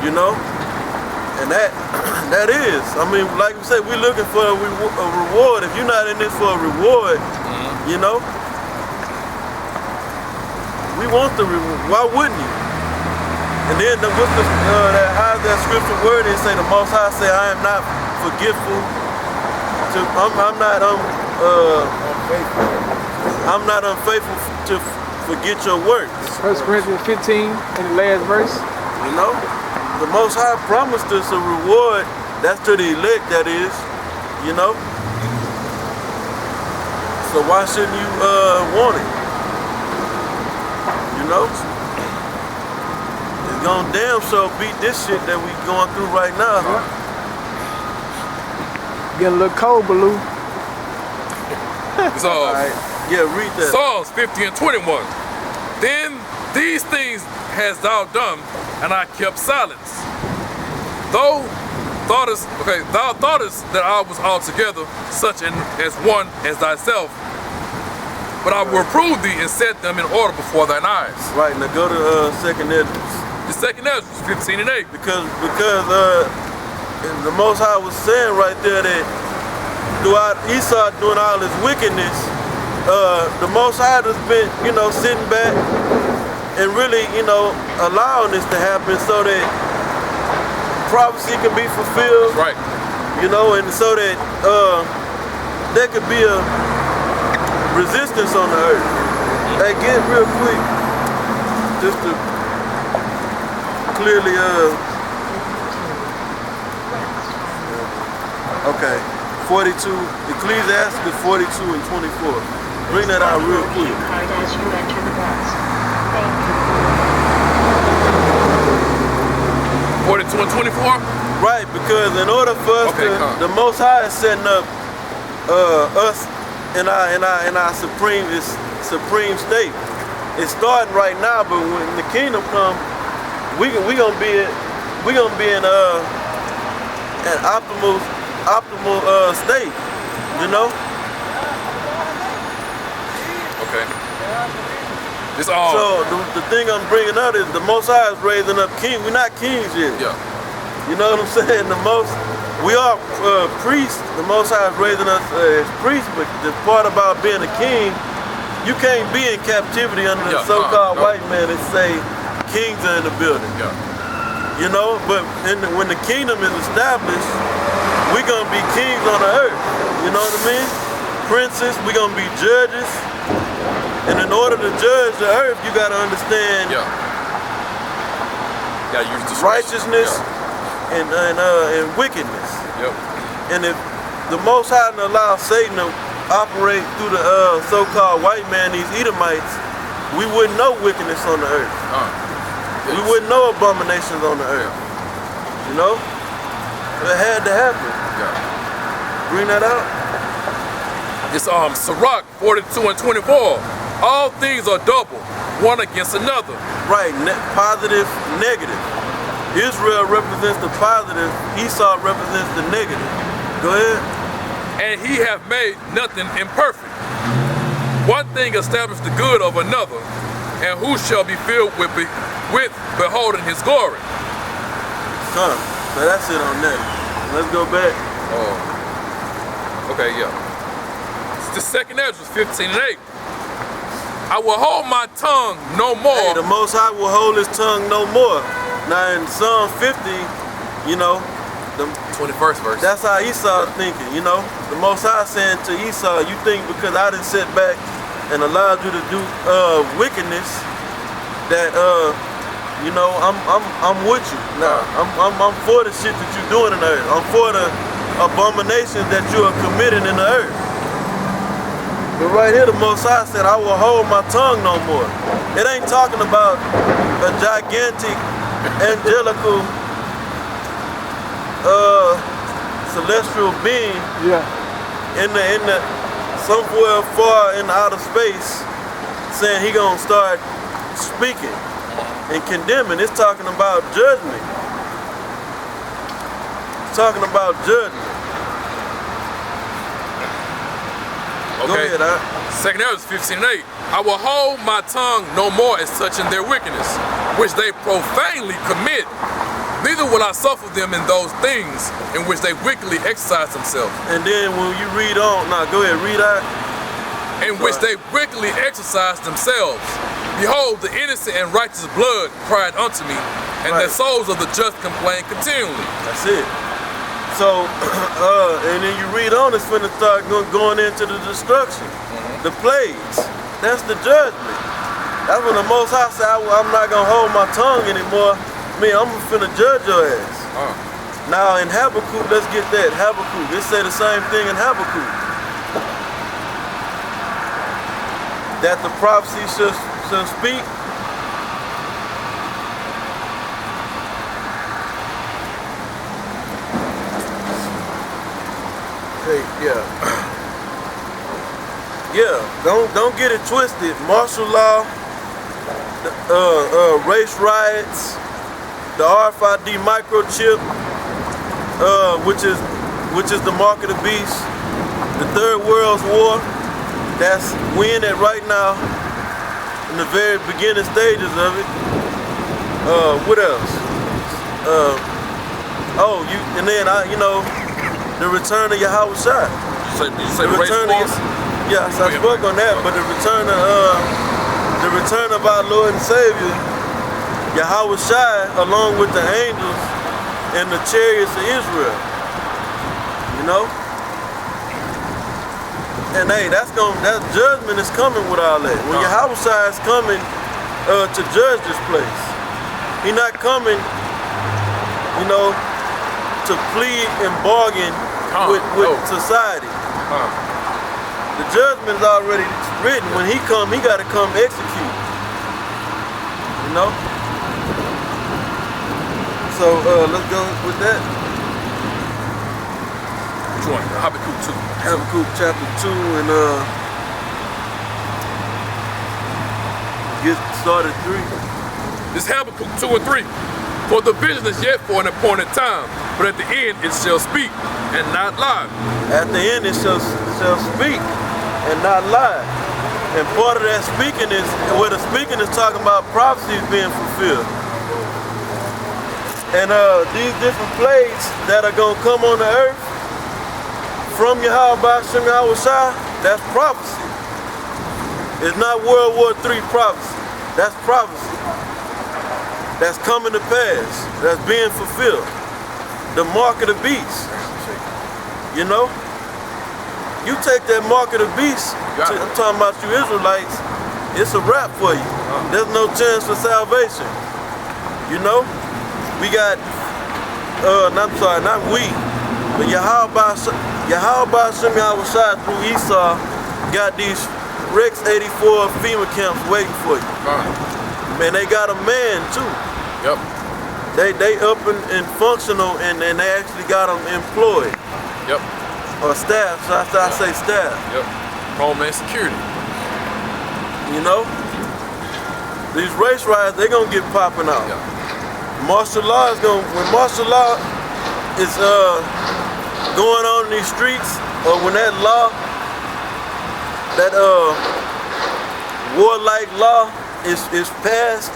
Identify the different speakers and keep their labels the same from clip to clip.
Speaker 1: you know, and that is. I mean, like we said, we're looking for a reward. If you're not in this for a reward, you know, we want the reward. Why wouldn't you? And then what's how's that scripture word? It say the Most High say, I am not forgetful. I'm not unfaithful to forget your works. 1
Speaker 2: Corinthians 15 in the last verse.
Speaker 1: You know, the Most High promised us a reward. That's to the elect, that is. You know. So why shouldn't you want it? You know. It's gonna damn sure beat this shit that we going through right now.
Speaker 2: Getting a little cold, Baloo.
Speaker 3: So,
Speaker 1: right. Yeah, read that.
Speaker 3: Psalms 50 and 21. Then these things hast thou done, and I kept silence. Thou thoughtest that I was altogether such as one as thyself, but I will reprove thee and set them in order before thine eyes.
Speaker 1: Right, now go to 2nd Esdras.
Speaker 3: The 2nd Esdras 15 and 8.
Speaker 1: Because the Most High was saying right there that throughout Esau doing all his wickedness, the Most High has been, you know, sitting back and really, you know, allowing this to happen so that prophecy can be fulfilled.
Speaker 3: Right.
Speaker 1: You know, and so that there could be a resistance on the earth. Hey, get real quick, just to clearly, okay, 42, Ecclesiastes 42 and 24. Bring that out real quick.
Speaker 3: 42 and 24?
Speaker 1: Right, because in order for us the Most High is setting up us in our supreme state. It's starting right now, but when the kingdom comes, we gonna be in an optimal state, you know.
Speaker 3: Okay.
Speaker 1: So the thing I'm bringing up is the Most High is raising up kings. We're not kings yet.
Speaker 3: Yeah.
Speaker 1: You know what I'm saying? We are priests. The Most High is raising us as priests, but the part about being a king, you can't be in captivity under the so-called white man and say kings are in the building.
Speaker 3: Yeah.
Speaker 1: You know, but when the kingdom is established, we're gonna be kings on the earth. You know what I mean? Princes, we're gonna be judges. And in order to judge the earth, you gotta understand
Speaker 3: use
Speaker 1: righteousness and wickedness.
Speaker 3: Yep.
Speaker 1: And if the Most High allows Satan to operate through the so-called white man, these Edomites, we wouldn't know wickedness on the earth. We wouldn't know abominations on the earth. You know? It had to happen. Bring that out.
Speaker 3: It's Sirach 42 and 24. All things are double, one against another.
Speaker 1: Right, positive, negative. Israel represents the positive, Esau represents the negative. Go ahead.
Speaker 3: And he hath made nothing imperfect. One thing established the good of another, and who shall be filled with beholding his glory?
Speaker 1: So that's it on that. Let's go back.
Speaker 3: Okay, yeah. It's the 2nd Esdras 15 and 8. I will hold my tongue no more.
Speaker 1: Hey, the Most High will hold his tongue no more. Now in Psalm 50, you know, the
Speaker 3: 21st verse.
Speaker 1: That's how Esau thinking, you know. The Most High saying to Esau, you think because I didn't sit back and allowed you to do wickedness that you know, I'm with you. Now I'm for the shit that you're doing in the earth. I'm for the abominations that you are committing in the earth. But right here, the Most High said, I will hold my tongue no more. It ain't talking about a gigantic, angelical, celestial being in the somewhere far in outer space saying he gonna start speaking and condemning. It's talking about judgment. It's talking about judgment.
Speaker 3: Okay.
Speaker 1: Go ahead,
Speaker 3: 2nd Esdras 15 and 8. I will hold my tongue no more as touching their wickedness, which they profanely commit. Neither will I suffer them in those things in which they wickedly exercise themselves.
Speaker 1: And then when you read on, go ahead, read out.
Speaker 3: In which they wickedly exercise themselves. Behold, the innocent and righteous blood cried unto me, and the souls of the just complain continually.
Speaker 1: That's it. So, and then you read on, it's finna start going into the destruction. The plagues. That's the judgment. That's when the Most High said, I'm not gonna hold my tongue anymore. I'm finna judge your ass. Now in Habakkuk, let's get that. Habakkuk, it say the same thing in Habakkuk. That the prophecy shall speak. Hey, don't get it twisted. Martial law, race riots, the RFID microchip, which is the mark of the beast, the Third World War. That's we in it right now, in the very beginning stages of it. What else? And then the return of Yahweh Shai.
Speaker 3: You say the return of
Speaker 1: yes, I spoke on that, but the return of our Lord and Savior, Yahweh Shai, along with the angels and the chariots of Israel. You know? And hey, that judgment is coming with all that. When Yahweh Shai is coming to judge this place, He's not coming, to plead and bargain with society. The judgment is already written. When He come, He got to come execute. So let's go with that.
Speaker 3: Habakkuk 2.
Speaker 1: Habakkuk chapter 2 and get started 3.
Speaker 3: This Habakkuk 2 and 3. For the vision is yet for an appointed time, but at the end it shall speak and not lie.
Speaker 1: At the end it shall speak and not lie. And part of that speaking is, where the speaking is talking about prophecies being fulfilled. And these different plagues that are going to come on the earth, from Yahweh Shem Yahweh Shai, that's prophecy. It's not World War III prophecy. That's prophecy. That's coming to pass. That's being fulfilled. The mark of the beast. You take that mark of the beast, I'm talking about you Israelites, it's a wrap for you. There's no chance for salvation. We got, not we, but Yahweh Shem Yahweh Shai through Esau got these Rex 84 FEMA camps waiting for you. Man, they got a man too.
Speaker 3: Yep.
Speaker 1: They up and functional, and they actually got them employed.
Speaker 3: Yep.
Speaker 1: Or staff, so I say staff.
Speaker 3: Yep. Homeland Security.
Speaker 1: These race riots, they gonna get popping out.
Speaker 3: Yep.
Speaker 1: Martial law is when martial law is going on in these streets, or when that law, that warlike law is passed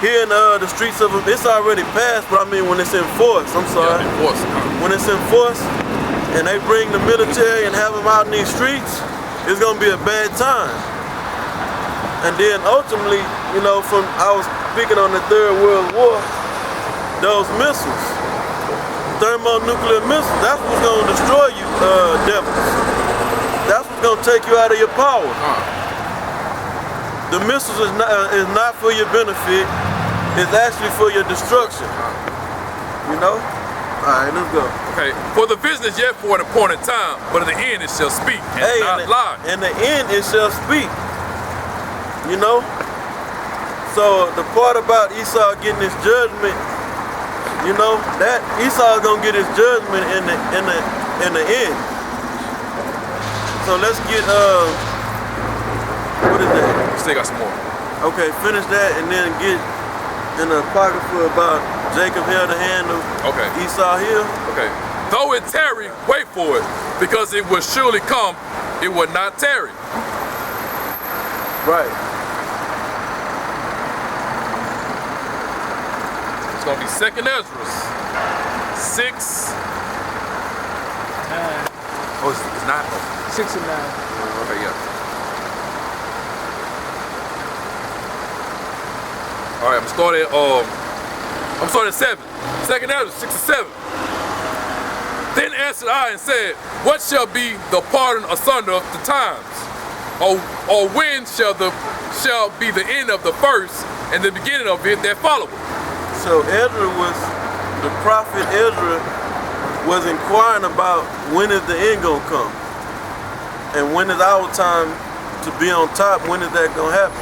Speaker 1: here in the streets of them. It's already passed, but I mean when it's enforced. I'm sorry.
Speaker 3: Yeah, enforced.
Speaker 1: When it's enforced, and they bring the military and have them out in these streets, it's gonna be a bad time. And then ultimately, I was speaking on the Third World War, those missiles, thermonuclear missiles, that's what's gonna destroy you, devils. That's what's gonna take you out of your power. The missiles is not for your benefit, it's actually for your destruction. Alright, let's go.
Speaker 3: Okay, for the vision is yet for an appointed time, but at the end it shall speak and not lie.
Speaker 1: In the end it shall speak. So the part about Esau getting his judgment, that Esau is gonna get his judgment in the end. So let's get what is that?
Speaker 3: Still got some more.
Speaker 1: Okay, finish that and then get in the apocrypha about Jacob held the hand of Esau here.
Speaker 3: Okay. Though it tarry, wait for it, because it will surely come, it will not tarry.
Speaker 1: Right.
Speaker 3: gonna be 2nd Ezra 6.
Speaker 2: 9.
Speaker 3: Oh, it's 9. Oh.
Speaker 2: 6 and 9.
Speaker 3: Okay, yeah. All right, I'm starting at 7. 2nd Ezra 6 and 7. Then answered I and said, what shall be the pardon asunder of the times? Or when shall be the end of the first and the beginning of it that followeth?
Speaker 1: So the prophet Ezra was inquiring about when is the end gonna come? And when is our time to be on top? When is that gonna happen?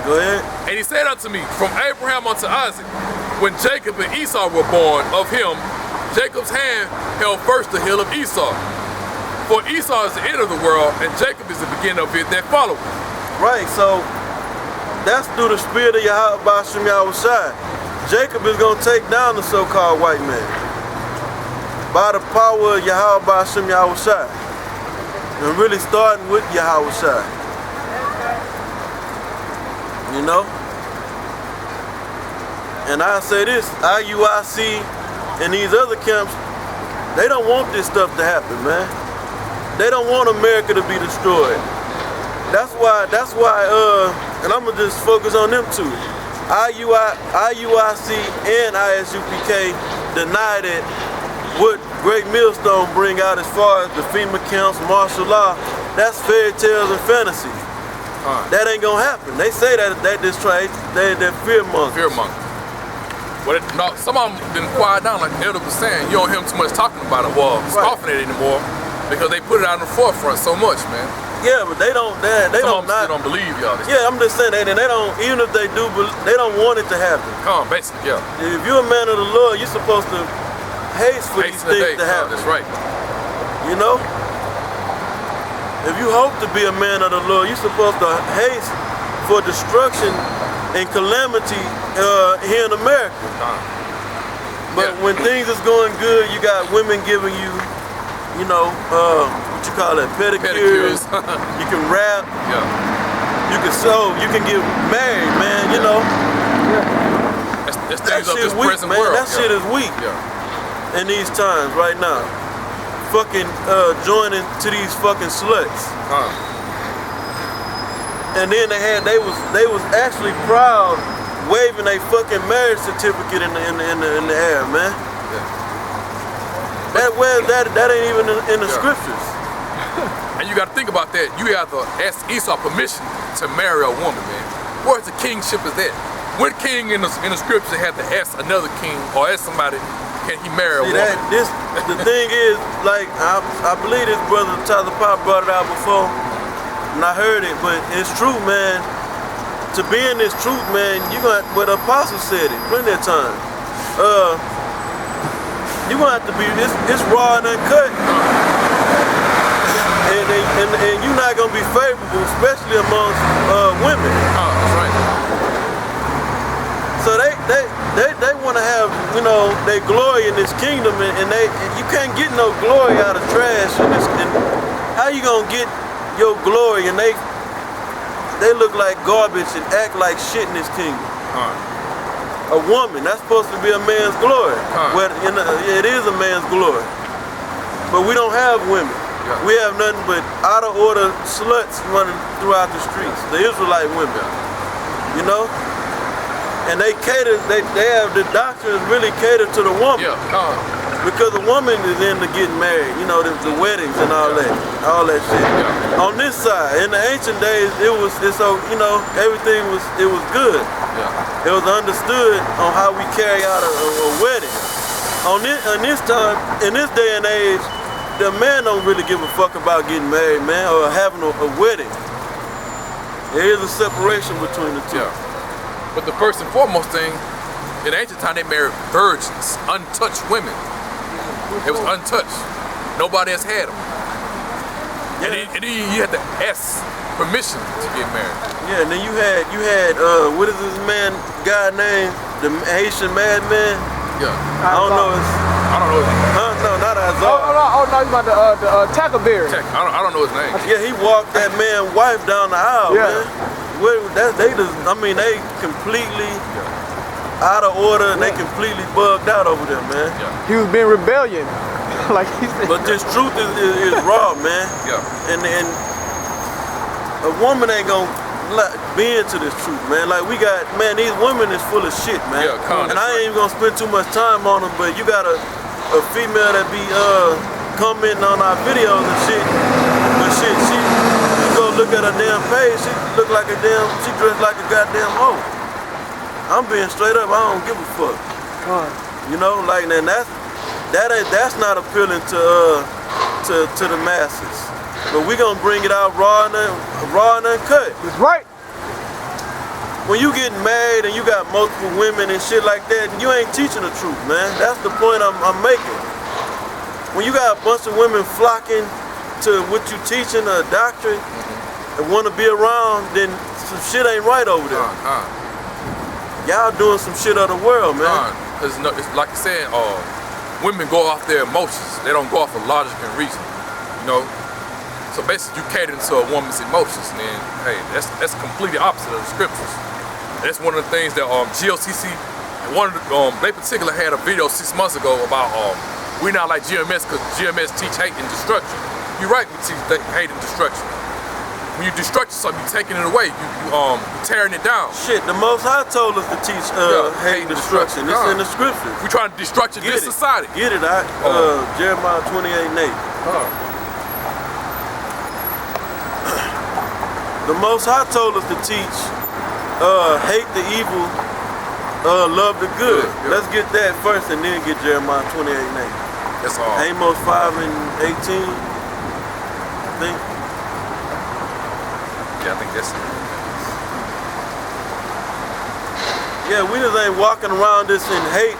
Speaker 1: Go ahead.
Speaker 3: And he said unto me, from Abraham unto Isaac, when Jacob and Esau were born, of him Jacob's hand held first the hill of Esau. For Esau is the end of the world, and Jacob is the beginning of it that followeth.
Speaker 1: Right, so that's through the spirit of Yahweh Bashim Yahushai. Jacob is going to take down the so-called white man by the power of Yahweh Bashim Yahushai. And really starting with Yahushai. You know? And I say this, IUIC and these other camps, they don't want this stuff to happen, man. They don't want America to be destroyed. That's why, and I'm gonna just focus on them two. IUIC and ISUPK deny that what Great Millstone bring out as far as the FEMA camps, martial law, that's fairy tales and fantasy. That ain't gonna happen. They say that they're fear-mongers.
Speaker 3: Fear-mongers. Well, no, some of them didn't quiet down, like the elder was saying. You don't hear them too much talking about it or scoffing at it anymore because they put it out in the forefront so much, man.
Speaker 1: Yeah, but they don't
Speaker 3: don't believe y'all.
Speaker 1: Yeah, I'm just saying that, and they don't, even if they do, they don't want it to happen.
Speaker 3: Basically, yeah.
Speaker 1: If you're a man of the Lord, you're supposed to haste for these things to happen.
Speaker 3: That's right.
Speaker 1: You know? If you hope to be a man of the Lord, you're supposed to haste for destruction and calamity here in America. But when things is going good, you got women giving you, you know, what you call it, pedicures. You can rap.
Speaker 3: Yeah.
Speaker 1: You can sew. You can get married, man. You know.
Speaker 3: That's things of this present world.
Speaker 1: That shit is weak. In these times right now. Fucking joining to these fucking sluts. And then they was actually proud waving a fucking marriage certificate in the air, man. That ain't even in the scriptures.
Speaker 3: And you got to think about that. You have to ask Esau permission to marry a woman, man. Where's the kingship is that? What king in the scripture had to ask another king or ask somebody, can he marry a woman?
Speaker 1: The thing is, like, I believe this brother Tyler Pop brought it out before, and I heard it, but it's true, man. To be in this truth, man, but the apostle said it plenty of times. You gonna have to be, it's raw and uncut. And you're not gonna be favorable, especially amongst women.
Speaker 3: That's right.
Speaker 1: So they want to have, you know, they glory in this kingdom, and you can't get no glory out of trash. And how you gonna get your glory and they look like garbage and act like shit in this kingdom? A woman, that's supposed to be a man's glory. It is a man's glory. But we don't have women. We have nothing but out of order sluts running throughout the streets. The Israelite women. You know? And they cater, they have the doctrines really cater to the woman. Because the woman is into getting married, you know, the weddings and all that shit. On this side, in the ancient days, you know, everything was good. It was understood on how we carry out a wedding. In this time, in this day and age, the man don't really give a fuck about getting married, man, or having a wedding. There is a separation between the two.
Speaker 3: But the first and foremost thing, in ancient time, they married virgins, untouched women. It was untouched. Nobody else had them. And then you had to ask permission to get married.
Speaker 1: Yeah, and then you had what is this guy named? The Haitian madman? I don't know his name. No, not Azar.
Speaker 2: Oh, no, he's about the Tackleberry.
Speaker 3: I don't know his name.
Speaker 1: Yeah, he walked that man's wife down the aisle, man. They completely out of order and they completely bugged out over there, man.
Speaker 3: Yeah.
Speaker 2: He was being rebellion, like he said.
Speaker 1: But this truth is raw, man.
Speaker 3: Yeah.
Speaker 1: And a woman ain't gonna be into this truth, man. Like we got, man, these women is full of shit, man.
Speaker 3: Yeah,
Speaker 1: and I ain't even gonna spend too much time on them, but you got a female that be commenting on our videos and shit. But shit, you go look at her damn page, she look like she dressed like a goddamn hoe. I'm being straight up, I don't give a fuck. You know, like, and that's not appealing to the masses. But we gonna bring it out raw and uncut.
Speaker 2: That's right.
Speaker 1: When you getting married and you got multiple women and shit like that, you ain't teaching the truth, man. That's the point I'm making. When you got a bunch of women flocking to what you teaching, a doctrine, and want to be around, then some shit ain't right over there. Y'all doing some shit of the world, man.
Speaker 3: It's like you said, women go off their emotions. They don't go off of logic and reason, you know? So basically you cater to a woman's emotions, and then, hey, that's completely opposite of the scriptures. That's one of the things that GOCC, they particularly had a video 6 months ago about we not like GMS because GMS teach hate and destruction. You're right, we teach hate and destruction. When you destruct something, you're taking it away, you tearing it down.
Speaker 1: Shit, the Most High told us to teach hate and destruction. It's in the scriptures.
Speaker 3: We're trying to destruct this society.
Speaker 1: Get it, Jeremiah 28:8. The Most High told us to teach hate the evil, love the good.
Speaker 3: Yeah.
Speaker 1: Let's get that first and then get Jeremiah 28:8.
Speaker 3: That's all.
Speaker 1: Amos 5:18, I think.
Speaker 3: Yeah, I think that's it.
Speaker 1: Yeah, we just ain't walking around this in hate